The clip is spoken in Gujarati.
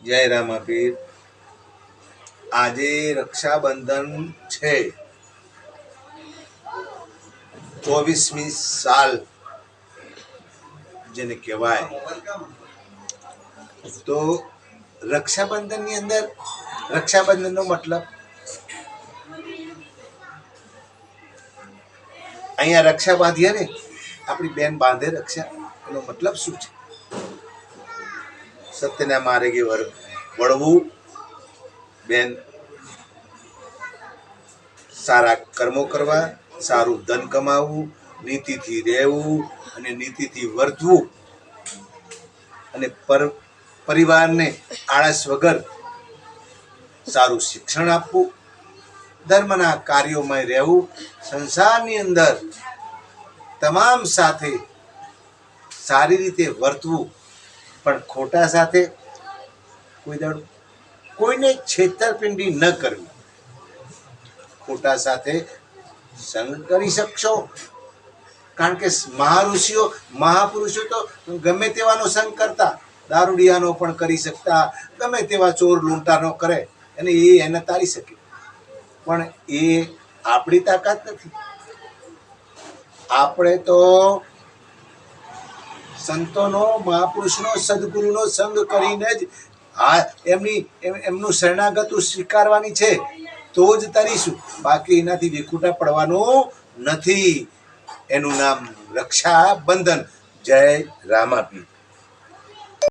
જય રામાપીર। આજે રક્ષાબંધન છે, 24મી સાલ જેને કહેવાય। તો રક્ષાબંધનની અંદર રક્ષાબંધનનો મતલબ અહીંયા રક્ષા બાંધીએ ને, આપણી બેન બાંધે રક્ષા, એનો મતલબ શું છે? સત્યના માર્ગે વળવું, બેન સારા કર્મો કરવા, સારું ધન કમાવવું, નીતિથી રહેવું અને નીતિથી વર્તવું, અને પરિવારને આળસ વગર સારું શિક્ષણ આપવું, ધર્મના કાર્યોમાં રહેવું, સંસારની અંદર તમામ સાથે સારી રીતે વર્તવું, પણ ખોટા સાથે કોઈને છેતરપિંડી ન કરવી। ખોટા સાથે સંગ કરી શકશો, કારણ કે મહાઋષિઓ મહાપુરુષો તો ગમે તેવાનો સંગ કરતા, દારૂડિયાનો પણ કરી શકતા, ગમે તેવા ચોર લૂંટાનો કરે અને એને તારી શકે, પણ એ આપણી તાકાત નથી। આપણે તો સંતોનો, મહાપુરુષનો, સદગુરુનો સંગ કરીને જ એમનું શરણાગતું સ્વીકારવાની છે, તો જ તરીશું, બાકી એનાથી વિખૂટા પડવાનું નથી। એનું નામ રક્ષાબંધન। જય રામાપીર।